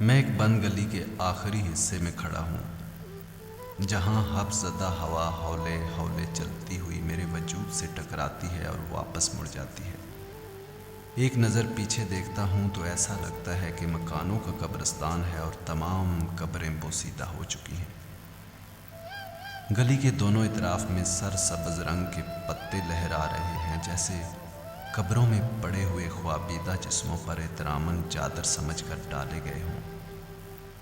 میں ایک بند گلی کے آخری حصے میں کھڑا ہوں، جہاں حبس زدہ ہوا ہولے ہولے چلتی ہوئی میرے وجود سے ٹکراتی ہے اور واپس مڑ جاتی ہے۔ ایک نظر پیچھے دیکھتا ہوں تو ایسا لگتا ہے کہ مکانوں کا قبرستان ہے اور تمام قبریں بوسیدہ ہو چکی ہیں۔ گلی کے دونوں اطراف میں سرسبز رنگ کے پتے لہرا رہے ہیں، جیسے قبروں میں پڑے ہوئے خوابیدہ جسموں پر احتراماً چادر سمجھ کر ڈالے گئے ہوں۔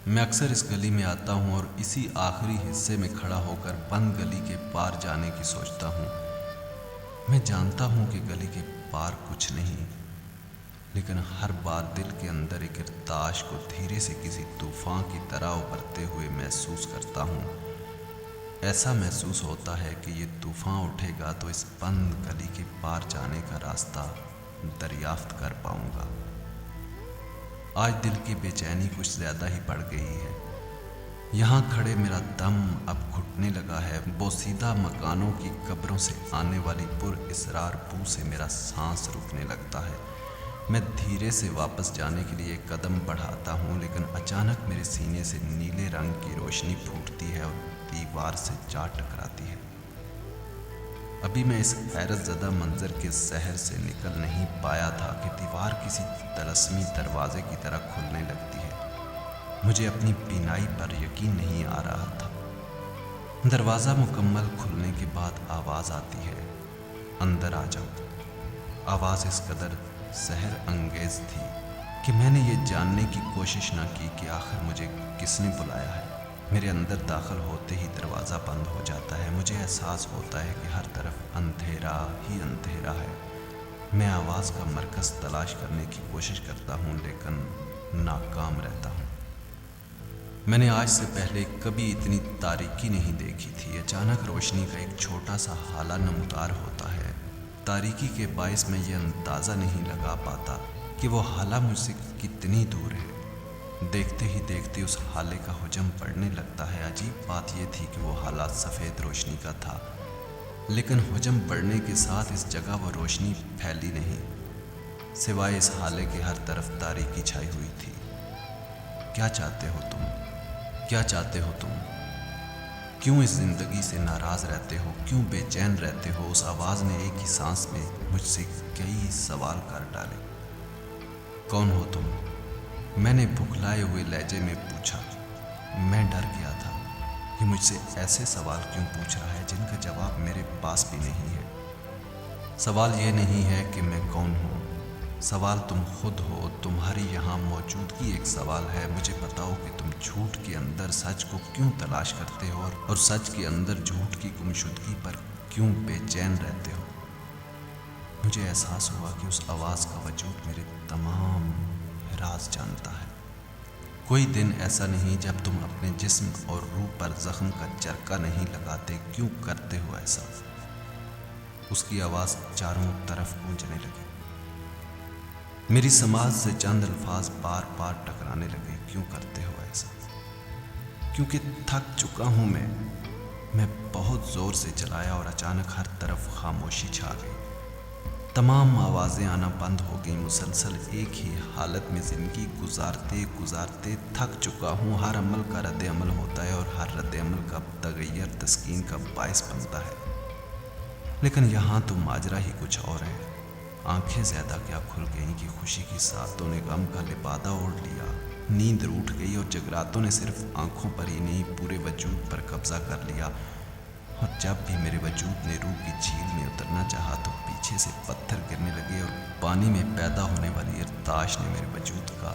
میں اکثر اس گلی میں آتا ہوں اور اسی آخری حصے میں کھڑا ہو کر بند گلی کے پار جانے کی سوچتا ہوں۔ میں جانتا ہوں کہ گلی کے پار کچھ نہیں، لیکن ہر بار دل کے اندر ایک ارتعاش کو دھیرے سے کسی طوفان کی طرح ابھرتے ہوئے محسوس کرتا ہوں۔ ایسا محسوس ہوتا ہے کہ یہ طوفان اٹھے گا تو اس بند گلی کے پار جانے کا راستہ دریافت کر پاؤں گا۔ آج دل کی بے چینی کچھ زیادہ ہی بڑھ گئی ہے۔ یہاں کھڑے میرا دم اب گھٹنے لگا ہے، بوسیدہ مکانوں کی قبروں سے آنے والی پر اسرار بو سے میرا سانس رکنے لگتا ہے۔ میں دھیرے سے واپس جانے کے لیے ایک قدم بڑھاتا ہوں، لیکن اچانک میرے سینے سے نیلے رنگ کی روشنی پھوٹتی ہے اور دیوار سے جا ٹکراتی ہے۔ ابھی میں اس حیرت زدہ منظر کے سحر سے نکل نہیں پایا تھا کہ دیوار کسی طلسمی دروازے کی طرح کھلنے لگتی ہے۔ مجھے اپنی بینائی پر یقین نہیں آ رہا تھا۔ دروازہ مکمل کھلنے کے بعد آواز آتی ہے، اندر آ جاؤ۔ آواز اس قدر سحر انگیز تھی کہ میں نے یہ جاننے کی کوشش نہ کی کہ آخر مجھے کس نے بلایا ہے۔ میرے اندر داخل ہوتے ہی دروازہ بند ہو جاتا ہے۔ مجھے احساس ہوتا ہے کہ ہر طرف اندھیرا ہی اندھیرا ہے۔ میں آواز کا مرکز تلاش کرنے کی کوشش کرتا ہوں، لیکن ناکام رہتا ہوں۔ میں نے آج سے پہلے کبھی اتنی تاریکی نہیں دیکھی تھی۔ اچانک روشنی کا ایک چھوٹا سا ہالہ نمودار ہوتا ہے۔ تاریکی کے باعث میں یہ اندازہ نہیں لگا پاتا کہ وہ ہالہ مجھ سے کتنی دور ہے۔ دیکھتے ہی دیکھتے اس ہالے کا حجم بڑھنے لگتا ہے۔ عجیب بات یہ تھی کہ وہ ہالہ سفید روشنی کا تھا، لیکن حجم بڑھنے کے ساتھ اس جگہ وہ روشنی پھیلی نہیں، سوائے اس ہالے کے ہر طرف تاریکی چھائی ہوئی تھی۔ کیا چاہتے ہو تم؟ کیا چاہتے ہو تم؟ کیوں اس زندگی سے ناراض رہتے ہو؟ کیوں بے چین رہتے ہو؟ اس آواز نے ایک ہی سانس میں مجھ سے کئی سوال کر ڈالے۔ کون ہو تم؟ میں نے بھکلائے ہوئے لہجے میں پوچھا۔ میں ڈر گیا تھا۔ یہ مجھ سے ایسے سوال کیوں پوچھ رہا ہے جن کا جواب میرے پاس بھی نہیں ہے؟ سوال یہ نہیں ہے کہ میں کون ہوں، سوال تم خود ہو۔ تمہاری یہاں موجودگی ایک سوال ہے۔ مجھے بتاؤ کہ تم جھوٹ کے اندر سچ کو کیوں تلاش کرتے ہو اور سچ کے اندر جھوٹ کی گمشدگی پر کیوں بے چین رہتے ہو؟ مجھے احساس ہوا کہ اس آواز کا وجود میرے تمام راز جانتا ہے۔ کوئی دن ایسا نہیں جب تم اپنے جسم اور روح پر زخم کا چرکا نہیں لگاتے۔ کیوں کرتے ہو ایسا؟ اس کی آواز چاروں طرف گونجنے لگی۔ میری سماعت سے چند الفاظ بار بار ٹکرانے لگے۔ کیوں کرتے ہو ایسا؟ کیونکہ تھک چکا ہوں میں بہت زور سے چلایا اور اچانک ہر طرف خاموشی چھا گئی۔ تمام آوازیں آنا بند ہو گئیں۔ مسلسل ایک ہی حالت میں زندگی گزارتے گزارتے تھک چکا ہوں۔ ہر عمل کا رد عمل ہوتا ہے اور ہر رد عمل کا تغیر تسکین کا باعث بنتا ہے، لیکن یہاں تو ماجرا ہی کچھ اور ہے۔ آنکھیں زیادہ کیا کھل گئیں کہ خوشی کی ساتوں نے غم کا لبادہ اوڑھ لیا۔ نیند روٹھ گئی اور جگراتوں نے صرف آنکھوں پر ہی نہیں پورے وجود پر قبضہ کر لیا، اور جب بھی میرے وجود نے روح کی جھیل میں اترنا چاہا تو پیچھے سے پتھر گرنے لگے اور پانی میں پیدا ہونے والی ارتعاش نے میرے وجود کا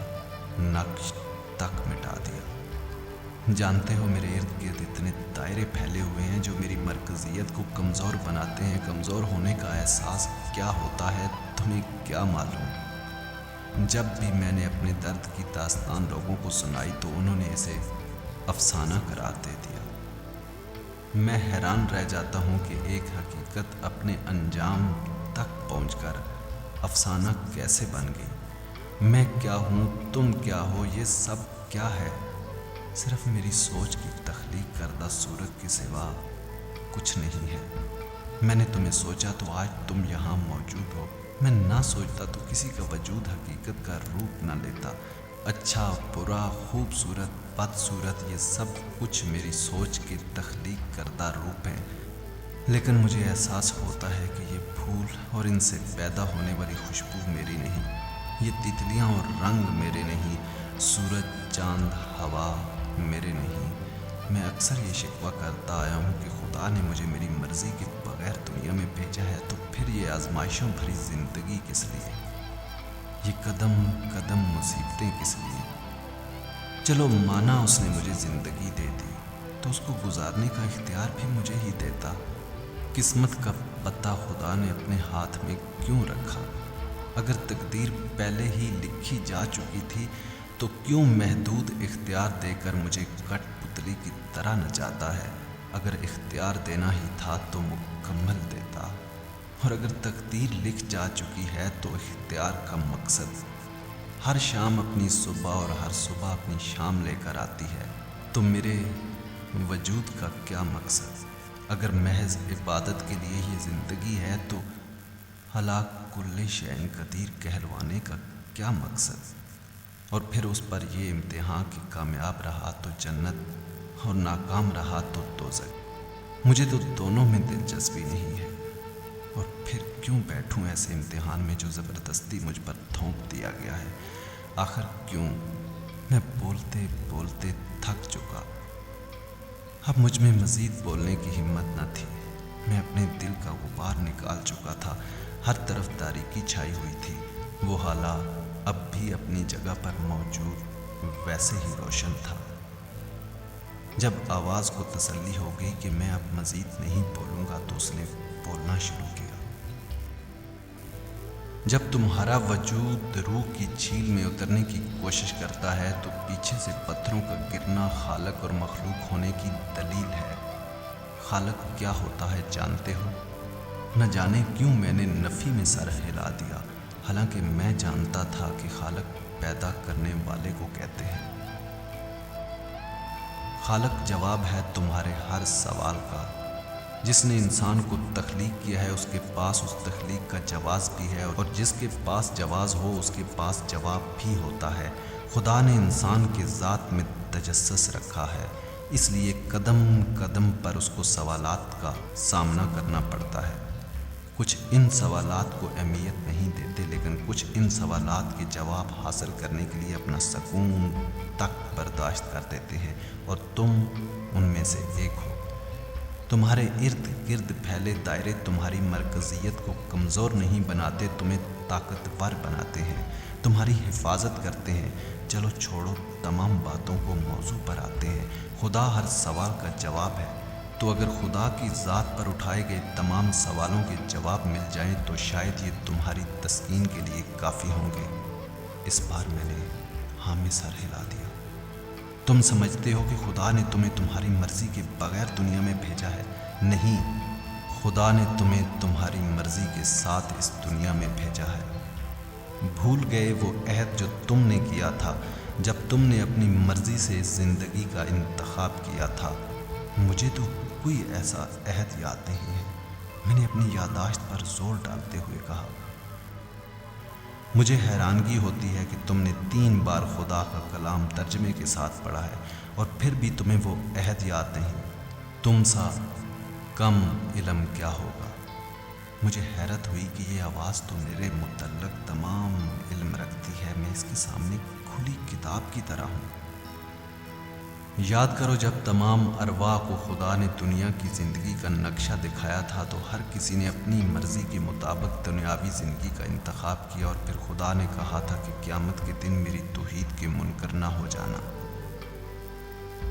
نقش تک مٹا دیا۔ جانتے ہو میرے ارد گرد اتنے دائرے پھیلے ہوئے ہیں جو میری مرکزیت کو کمزور بناتے ہیں۔ کمزور ہونے کا احساس کیا ہوتا ہے تمہیں کیا معلوم؟ جب بھی میں نے اپنے درد کی داستان لوگوں کو سنائی تو انہوں نے اسے افسانہ قرار دے دیا۔ میں حیران رہ جاتا ہوں کہ ایک حقیقت اپنے انجام تک پہنچ کر افسانہ کیسے بن گئی۔ میں کیا ہوں، تم کیا ہو، یہ سب کیا ہے؟ صرف میری سوچ کی تخلیق کردہ صورت کے سوا کچھ نہیں ہے۔ میں نے تمہیں سوچا تو آج تم یہاں موجود ہو۔ میں نہ سوچتا تو کسی کا وجود حقیقت کا روپ نہ لیتا۔ اچھا برا خوبصورت بدصورت یہ سب کچھ میری سوچ کے تخلیق کردہ روپ ہیں، لیکن مجھے احساس ہوتا ہے کہ یہ پھول اور ان سے پیدا ہونے والی خوشبو میری نہیں، یہ تتلیاں اور رنگ میرے نہیں، سورج چاند ہوا میرے نہیں۔ میں اکثر یہ شکوہ کرتا آیا ہوں کہ خدا نے مجھے میری مرضی کے بغیر دنیا میں بھیجا ہے، تو پھر یہ آزمائشوں بھری زندگی کس لیے؟ یہ قدم قدم مصیبتیں کس لیے؟ چلو مانا اس نے مجھے زندگی دے دی تو اس کو گزارنے کا اختیار بھی مجھے ہی دیتا۔ قسمت کا پتہ خدا نے اپنے ہاتھ میں کیوں رکھا؟ اگر تقدیر پہلے ہی لکھی جا چکی تھی تو کیوں محدود اختیار دے کر مجھے کٹ پتلی کی طرح نچاتا ہے؟ اگر اختیار دینا ہی تھا تو مکمل دیتا، اور اگر تقدیر لکھ جا چکی ہے تو اختیار کا مقصد ہر شام اپنی صبح اور ہر صبح اپنی شام لے کر آتی ہے، تو میرے وجود کا کیا مقصد؟ اگر محض عبادت کے لیے یہ زندگی ہے تو ہلاک کل شیء قدیر کہلوانے کا کیا مقصد؟ اور پھر اس پر یہ امتحان کہ کامیاب رہا تو جنت اور ناکام رہا تو دوزخ۔ مجھے تو دونوں میں دلچسپی نہیں ہے، اور پھر کیوں بیٹھوں ایسے امتحان میں جو زبردستی مجھ پر تھوپ دیا گیا ہے؟ آخر کیوں؟ میں بولتے بولتے تھک چکا، اب مجھ میں مزید بولنے کی ہمت نہ تھی۔ میں اپنے دل کا غبار نکال چکا تھا، ہر طرف تاریکی چھائی ہوئی تھی، وہ حالات اب بھی اپنی جگہ پر موجود ویسے ہی روشن تھا۔ جب آواز کو تسلی ہو گئی کہ میں اب مزید نہیں بولوں گا تو اس نے بولنا شروع کیا۔ جب تمہارا وجود روح کی جھیل میں اترنے کی کوشش کرتا ہے تو پیچھے سے پتھروں کا گرنا خالق اور مخلوق ہونے کی دلیل ہے۔ خالق کیا ہوتا ہے جانتے ہو؟ نہ جانے کیوں میں نے نفی میں سر ہلا دیا، حالانکہ میں جانتا تھا کہ خالق پیدا کرنے والے کو کہتے ہیں۔ خالق جواب ہے تمہارے ہر سوال کا۔ جس نے انسان کو تخلیق کیا ہے اس کے پاس اس تخلیق کا جواز بھی ہے، اور جس کے پاس جواز ہو اس کے پاس جواب بھی ہوتا ہے۔ خدا نے انسان کے ذات میں تجسس رکھا ہے، اس لیے قدم قدم پر اس کو سوالات کا سامنا کرنا پڑتا ہے۔ کچھ ان سوالات کو اہمیت نہیں دیتے، لیکن کچھ ان سوالات کے جواب حاصل کرنے کے لیے اپنا سکون تک برداشت کر دیتے ہیں، اور تم ان میں سے ایک ہو۔ تمہارے ارد گرد پھیلے دائرے تمہاری مرکزیت کو کمزور نہیں بناتے، تمہیں طاقتور بناتے ہیں، تمہاری حفاظت کرتے ہیں۔ چلو چھوڑو تمام باتوں کو، موضوع پر آتے ہیں۔ خدا ہر سوال کا جواب ہے، تو اگر خدا کی ذات پر اٹھائے گئے تمام سوالوں کے جواب مل جائیں تو شاید یہ تمہاری تسکین کے لیے کافی ہوں گے۔ اس بار میں نے ہاں میں سر ہلا دیا۔ تم سمجھتے ہو کہ خدا نے تمہیں تمہاری مرضی کے بغیر دنیا میں بھیجا ہے؟ نہیں، خدا نے تمہیں تمہاری مرضی کے ساتھ اس دنیا میں بھیجا ہے۔ بھول گئے وہ عہد جو تم نے کیا تھا جب تم نے اپنی مرضی سے زندگی کا انتخاب کیا تھا؟ مجھے تو کوئی ایسا عہد یاد نہیں ہے، میں نے اپنی یادداشت پر زور ڈالتے ہوئے کہا۔ مجھے حیرانگی ہوتی ہے کہ تم نے 3 بار خدا کا کلام ترجمے کے ساتھ پڑھا ہے اور پھر بھی تمہیں وہ عہد یاد نہیں۔ تم سا کم علم کیا ہوگا؟ مجھے حیرت ہوئی کہ یہ آواز تو میرے متعلق تمام علم رکھتی ہے، میں اس کے سامنے کھلی کتاب کی طرح ہوں۔ یاد کرو جب تمام ارواح کو خدا نے دنیا کی زندگی کا نقشہ دکھایا تھا تو ہر کسی نے اپنی مرضی کے مطابق دنیاوی زندگی کا انتخاب کیا، اور پھر خدا نے کہا تھا کہ قیامت کے دن میری توحید کے منکر نہ ہو جانا۔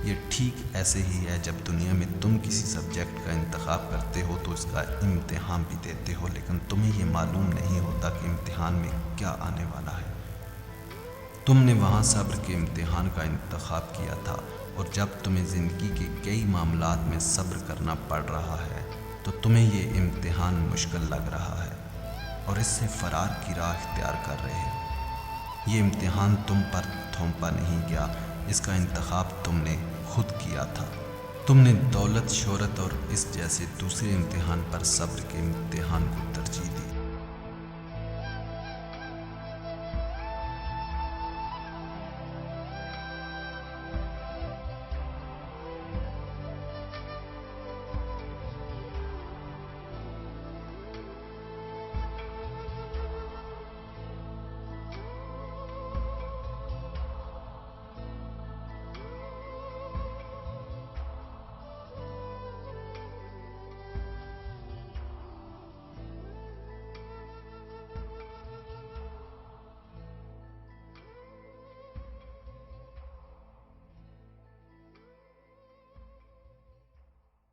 یہ ٹھیک ایسے ہی ہے جب دنیا میں تم کسی سبجیکٹ کا انتخاب کرتے ہو تو اس کا امتحان بھی دیتے ہو، لیکن تمہیں یہ معلوم نہیں ہوتا کہ امتحان میں کیا آنے والا ہے۔ تم نے وہاں صبر کے امتحان کا انتخاب کیا تھا، اور جب تمہیں زندگی کے کئی معاملات میں صبر کرنا پڑ رہا ہے تو تمہیں یہ امتحان مشکل لگ رہا ہے اور اس سے فرار کی راہ اختیار کر رہے ہو۔ یہ امتحان تم پر تھوپا نہیں گیا، اس کا انتخاب تم نے خود کیا تھا۔ تم نے دولت، شہرت اور اس جیسے دوسرے امتحان پر صبر کے امتحان کو ترجیح دی۔